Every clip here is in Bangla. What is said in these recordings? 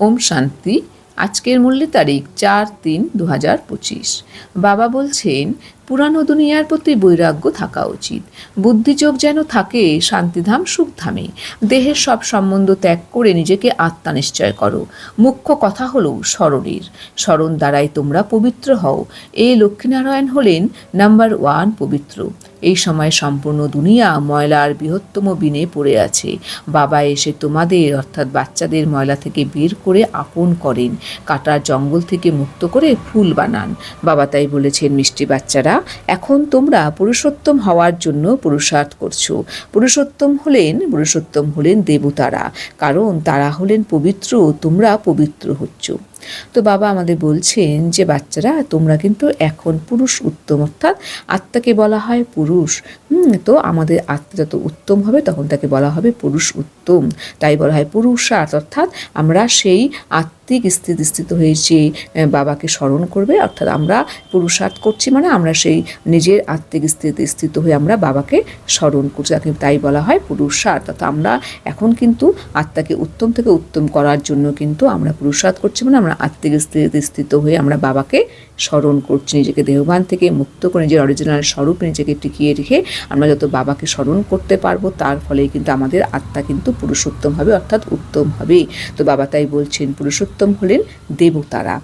ওম শান্তি। আজকের মূল্য তারিখ 4/3/2025। বাবা বলছেন পুরানো দুনিয়ার প্রতি বৈরাগ্য থাকা উচিত। বুদ্ধিযোগ যেন থাকে শান্তিধাম সুখধামে। দেহের সব সম্বন্ধ ত্যাগ করে নিজেকে আত্মা নিশ্চয় করো। মুখ্য কথা হলো স্মরণের। স্মরণ দ্বারাই তোমরা পবিত্র হও। এই লক্ষ্মীনারায়ণ হলেন নাম্বার 1 পবিত্র। এই সময় সম্পূর্ণ দুনিয়া ময়লার বৃহত্তম বিনে পড়ে আছে। বাবা এসে তোমাদের অর্থাৎ বাচ্চাদের ময়লা থেকে বের করে আপন করেন, কাটার জঙ্গল থেকে মুক্ত করে ফুল বানান। বাবা তাই বলেছেন, মিষ্টি বাচ্চারা, এখন তোমরা পুরুষোত্তম হওয়ার জন্য পুরুষার্থ করছো। পুরুষোত্তম হলেন দেবতারা, কারণ তারা হলেন পবিত্র, তোমরা পবিত্র হচ্ছ। তো বাবা আমাদের বলছেন যে বাচ্চারা, তোমরা কিন্তু এখন পুরুষ উত্তম, অর্থাৎ আত্মাকে বলা হয় পুরুষ। তো আমাদের আত্মা যত উত্তম হবে তখন তাকে বলা হবে পুরুষ উত্তম। তাই বলা হয় পুরুষার্থ, অর্থাৎ আমরা সেই আত্মিক স্থিত হয়েছি বাবাকে স্মরণ করবে, অর্থাৎ আমরা পুরুষার্থ করছি, মানে আমরা সেই নিজের আত্মিক স্থিত হয়ে আমরা বাবাকে স্মরণ করছি, তাই বলা হয় পুরুষার্থ। অর্থাৎ আমরা এখন কিন্তু আত্মাকে উত্তম থেকে উত্তম করার জন্য কিন্তু আমরা পুরুষার্থ করছি, মানে আমরা আত্মিক স্থিত হয়ে আমরা বাবাকে স্মরণ করছি। নিজেকে দেহবান থেকে মুক্ত করে নিজের অরিজিনাল স্বরূপ নিজেকে টিকিয়ে রেখে আমরা যত বাবাকে স্মরণ করতে পারবো, তার ফলে কিন্তু আমাদের আত্মা কিন্তু পুরুষোত্তম হবে, অর্থাৎ উত্তম হবে। তো বাবা তাই বলছেন পুরুষোত্তম হলেন দেবতারা,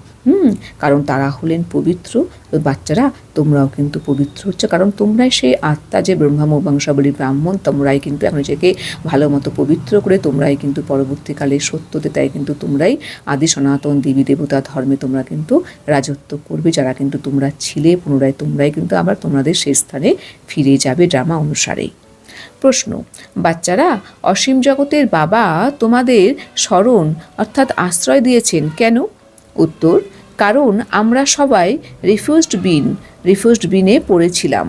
কারণ তারা হলেন পবিত্র। তো বাচ্চারা, তোমরাও কিন্তু পবিত্র হচ্ছে, কারণ তোমরাই সেই আত্মা যে ব্রহ্মবংশাবলী ব্রাহ্মণ, তোমরাই কিন্তু এখন নিজেকে ভালো মতো পবিত্র করে তোমরাই কিন্তু পরবর্তীকালে সত্যতে, তাই কিন্তু তোমরাই আদি সনাতন দেবী দেবতা ধর্মে তোমরা কিন্তু রাজত্ব করবে। যারা কিন্তু তোমরা ছিলে, পুনরায় তোমরাই কিন্তু আবার তোমাদের সেই স্থানে ফিরে যাবে ড্রামা অনুসারে। প্রশ্ন, বাচ্চারা, অসীম জগতের বাবা তোমাদের স্মরণ অর্থাৎ আশ্রয় দিয়েছেন কেন? উত্তর, কারণ আমরা সবাই রিফিউজড বিনে পড়েছিলাম।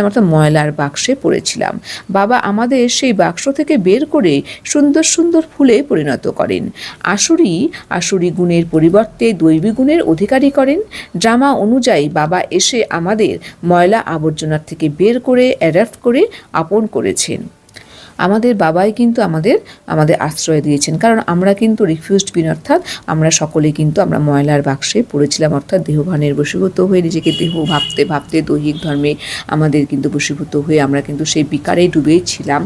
অর্থাৎ ময়লার বাক্সে পড়েছিলাম। বাবা আমাদের সেই বাক্স থেকে বের করে সুন্দর সুন্দর ফুলে পরিণত করেন। আসুরি গুণের পরিবর্তে দৈবী গুণের অধিকারী করেন। ড্রামা অনুযায়ী বাবা এসে আমাদের ময়লা আবর্জনার থেকে বের করে অ্যাডাপ্ট করে আপন করেছেন। আমাদের বাবাই কিন্তু আমাদের আশ্রয় দিয়েছেন, কারণ আমরা কিন্তু রিফিউজড বিন, অর্থাৎ আমরা সকলে কিন্তু আমরা ময়লার বাক্সে পড়েছিলাম, অর্থাৎ দেহভানের বশীভূত হয়ে নিজেকে দেহ ভাবতে ভাবতে দৈহিক ধর্মে আমাদের কিন্তু বশীভূত হয়ে আমরা কিন্তু সেই বিকারে ডুবেছিলাম।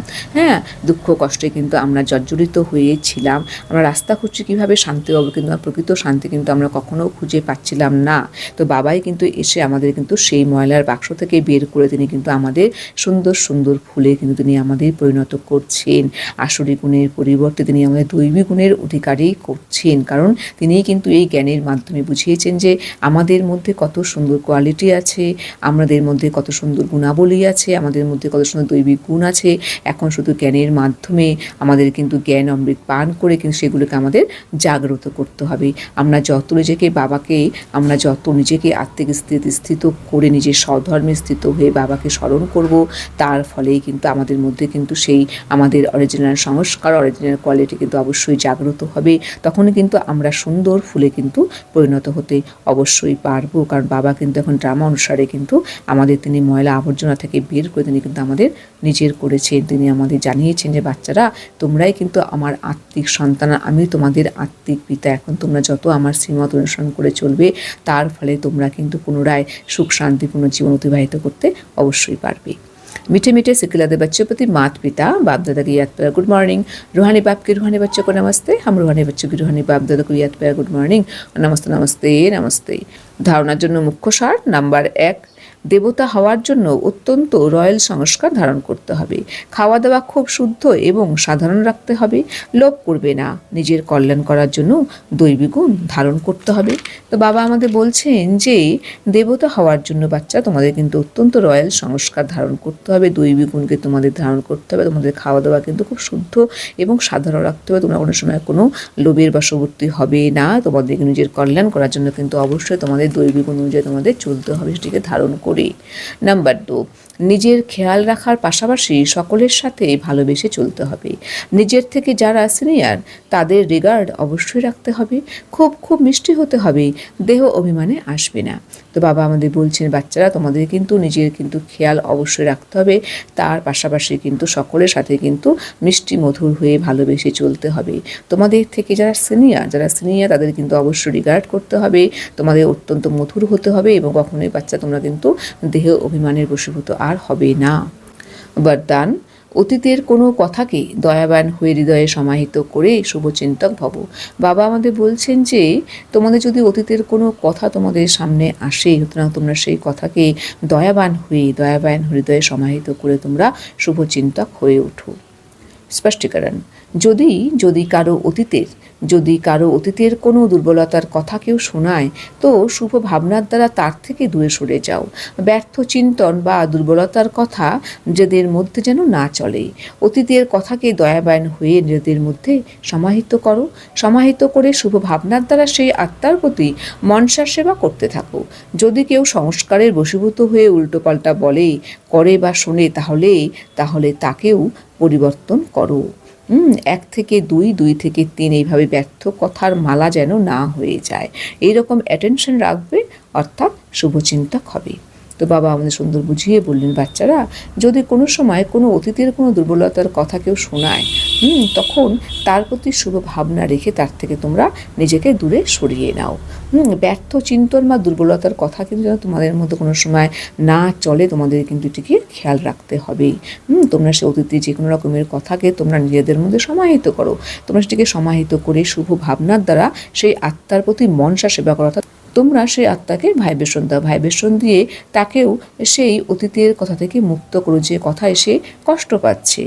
দুঃখ কষ্টে কিন্তু আমরা জর্জরিত হয়েছিলাম। আমরা রাস্তা খুঁজছি কীভাবে শান্তি পাবো, কিন্তু প্রকৃত শান্তি কিন্তু আমরা কখনো খুঁজে পাচ্ছিলাম না। তো বাবাই কিন্তু এসে আমাদের কিন্তু সেই ময়লার বাক্স থেকে বের করে তিনি কিন্তু আমাদের সুন্দর সুন্দর ফুলে কিন্তু তিনি আমাদের পরিণত করছেন। আসরি গুণের পরিবর্তে তিনি আমাদের দৈবী গুণের অধিকারী করছেন, কারণ তিনিই কিন্তু এই জ্ঞানের মাধ্যমে বুঝিয়েছেন যে আমাদের মধ্যে কত সুন্দর কোয়ালিটি আছে, আমাদের মধ্যে কত সুন্দর গুণাবলী আছে, আমাদের মধ্যে কত সুন্দর দৈবিক গুণ আছে। এখন শুধু জ্ঞানের মাধ্যমে আমাদের কিন্তু জ্ঞান অমৃত পান করে কিন্তু সেগুলোকে আমাদের জাগ্রত করতে হবে। আমরা যত নিজেকে আত্মিক স্থিত করে নিজের স্বধর্মে স্থিত হয়ে বাবাকে স্মরণ করব, তার ফলেই কিন্তু আমাদের মধ্যে কিন্তু সেই আমাদের অরিজিনাল সংস্কার, অরিজিনাল কোয়ালিটি কিন্তু অবশ্যই জাগ্রত হবে। তখনই কিন্তু আমরা সুন্দর ফুলে কিন্তু পরিণত হতে অবশ্যই পারবো, কারণ বাবা কিন্তু এখন ড্রামা অনুসারে কিন্তু আমাদের তিনি ময়লা আবর্জনা থেকে বের করে তিনি কিন্তু আমাদের নিজের করেছেন। তিনি আমাদের জানিয়েছেন যে বাচ্চারা, তোমরাই কিন্তু আমার আত্মিক সন্তান, আমি তোমাদের আত্মিক পিতা। এখন তোমরা যত আমার শ্রীমত অনুসরণ করে চলবে, তার ফলে তোমরা কিন্তু পুনরায় সুখ শান্তিপূর্ণ জীবন অতিবাহিত করতে অবশ্যই পারবে। मीठे मीठे सिखलाते बच्चों प्रति माता पिता बाप दादा की याद पर गुड मॉर्निंग। रूहानी बाप के रूहानी बच्चों को नमस्ते। हम रूहानी बच्चों की रूहानी बाप दादा को याद पर गुड मॉर्निंग और नमस्ते नमस्ते नमस्ते। ধারণার জন্য মুখ্য সার নাম্বার 1, দেবতা হওয়ার জন্য অত্যন্ত রয়্যাল সংস্কার ধারণ করতে হবে। খাওয়া দাওয়া খুব শুদ্ধ এবং সাধারণ রাখতে হবে। লোভ করবে না। নিজের কল্যাণ করার জন্য দৈবী গুণ ধারণ করতে হবে। তো বাবা আমাদের বলছেন যে দেবতা হওয়ার জন্য বাচ্চা তোমাদের কিন্তু অত্যন্ত রয়্যাল সংস্কার ধারণ করতে হবে, দৈবী গুণকে তোমাদের ধারণ করতে হবে। তোমাদের খাওয়া দাওয়া কিন্তু খুব শুদ্ধ এবং সাধারণ রাখতে হবে। তোমরা কোনো সময় কোনো লোভের বশবর্তী হবে না। তোমাদের নিজের কল্যাণ করার জন্য কিন্তু অবশ্যই তোমাদের দৈবী গুণ অনুযায়ী তোমাদের চলতে হবে, সেটিকে ধারণ করে। নাম্বার 2, নিজের খেয়াল রাখার পাশাপাশি সকলের সাথে ভালোবেসে চলতে হবে। নিজের থেকে যারা সিনিয়র তাদের রিগার্ড অবশ্যই রাখতে হবে। খুব খুব মিষ্টি হতে হবে, দেহ অভিমানে আসবে না। তো বাবা আমাদের বলছেন, বাচ্চারা তোমাদের কিন্তু নিজের কিন্তু খেয়াল অবশ্যই রাখতে হবে, তার পাশাপাশি কিন্তু সকলের সাথে কিন্তু মিষ্টি মধুর হয়ে ভালোবেসে চলতে হবে। তোমাদের থেকে যারা সিনিয়র তাদের কিন্তু অবশ্যই রিগার্ড করতে হবে, তোমাদের অত্যন্ত মধুর হতে হবে এবং কখনোই বাচ্চা তোমরা কিন্তু দেহ অভিমানের বশীভূত আর হবে না। বরদান, অতীতের কোনো কথাকে দয়াবান হয়ে হৃদয়ে সমাহিত করে শুভচিন্তক ভব। বাবা আমাদের বলছেন যে তোমাদের যদি অতীতের কোনো কথা তোমাদের সামনে আসে, সুতরাং তোমরা সেই কথাকে দয়াবান হৃদয়ে সমাহিত করে তোমরা শুভচিন্তক হয়ে ওঠো। স্পষ্টীকরণ, যদি কারো অতীতের কোনো দুর্বলতার কথা কেউ শোনায়, তো শুভ ভাবনার দ্বারা তার থেকে দূরে সরে যাও। ব্যর্থ চিন্তন বা দুর্বলতার কথা নিজেদের মধ্যে যেন না চলে। অতীতের কথাকে দয়াবান হয়ে নিজেদের মধ্যে সমাহিত করে শুভ ভাবনার দ্বারা সেই আত্মার প্রতি মনসার সেবা করতে থাকো। যদি কেউ সংস্কারের বশীভূত হয়ে উল্টোপাল্টা করে বা শোনে, তাহলে তাকেও পরিবর্তন করো। 1 থেকে 2, 2 থেকে 3 এইভাবে ব্যর্থ কথার মালা যেন না হয়ে যায়, এইরকম অ্যাটেনশন রাখবে, অর্থাৎ শুভচিন্তক হবে। তো বাবা আমাদের সুন্দর বুঝিয়ে বললেন, বাচ্চারা যদি কোনো সময় কোনো অতীতের কোনো দুর্বলতার কথা কেউ শোনায়, তখন তার প্রতি শুভ ভাবনা রেখে তার থেকে তোমরা নিজেকে দূরে সরিয়ে নাও। ব্যর্থ চিন্তন বা দুর্বলতার কথা কিন্তু যেন তোমাদের মধ্যে কোনো সময় না চলে, তোমাদের কিন্তু এটিকে খেয়াল রাখতে হবে। তোমরা সে অতীতে যে কোনো রকমের কথাকে তোমরা নিজেদের মধ্যে সমাহিত করো, তোমরা সেটিকে সমাহিত করে শুভ ভাবনার দ্বারা সেই আত্মার প্রতি মনসা সেবা করো। তোমরা সেই আত্মাকে ভাইব্রেশন দাও, ভাইব্রেশন দিয়ে তাকেও সেই অতীতের কথা থেকে মুক্ত করো, যে কথায় সে কষ্ট পাচ্ছে।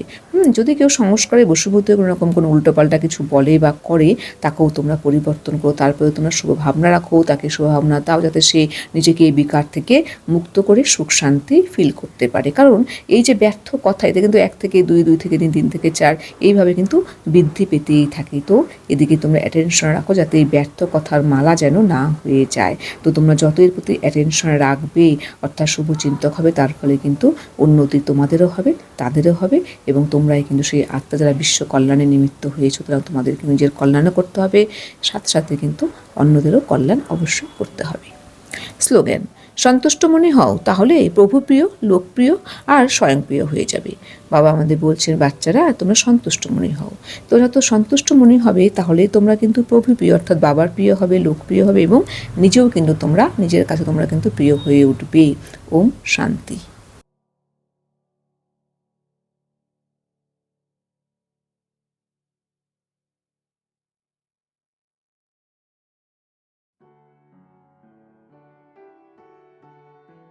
যদি কেউ সংস্কারে বশীভূত কোনো রকম কোনো উল্টোপাল্টা কিছু বলে বা করে, তাকেও তোমরা পরিবর্তন করো। তারপরে তোমরা শুভ ভাবনা রাখো, তাকে শুভ ভাবনা দাও, যাতে সে নিজেকে এই বিকার থেকে মুক্ত করে সুখ শান্তি ফিল করতে পারে। কারণ এই যে ব্যর্থ কথা, এতে কিন্তু 1 থেকে 2, 2 থেকে 3, 3 থেকে 4 এইভাবে কিন্তু বৃদ্ধি পেতেই থাকে। তো এদিকে তোমরা অ্যাটেনশন রাখো, যাতে এই ব্যর্থ কথার মালা যেন না হয়ে যায়। তো তোমরা যত এর প্রতি অ্যাটেনশন রাখবে, অর্থাৎ শুভচিন্তক হবে, তার ফলে কিন্তু উন্নতি তোমাদেরও হবে, তাদেরও হবে, এবং তোমরাই কিন্তু সেই আত্মা যারা বিশ্ব কল্যাণের নিমিত্ত হয়েছে। সুতরাং তোমাদেরকে নিজের কল্যাণও করতে হবে, সাথে সাথে কিন্তু অন্যদেরও কল্যাণ অবশ্যই করতে হবে। স্লোগান, সন্তুষ্ট মনে হও, তাহলে প্রভুপ্রিয়, লোকপ্রিয় আর স্বয়ংপ্রিয় হয়ে যাবে। বাবা আমাদের বলছেন, বাচ্চারা তোমরা সন্তুষ্ট মনে হও। তোমরা তো সন্তুষ্ট মনে হবে, তাহলে তোমরা কিন্তু প্রভুপ্রিয় অর্থাৎ বাবার প্রিয় হবে, লোকপ্রিয় হবে, এবং নিজেও কিন্তু তোমরা নিজের কাছে তোমরা কিন্তু প্রিয় হয়ে উঠবে। ওম শান্তি।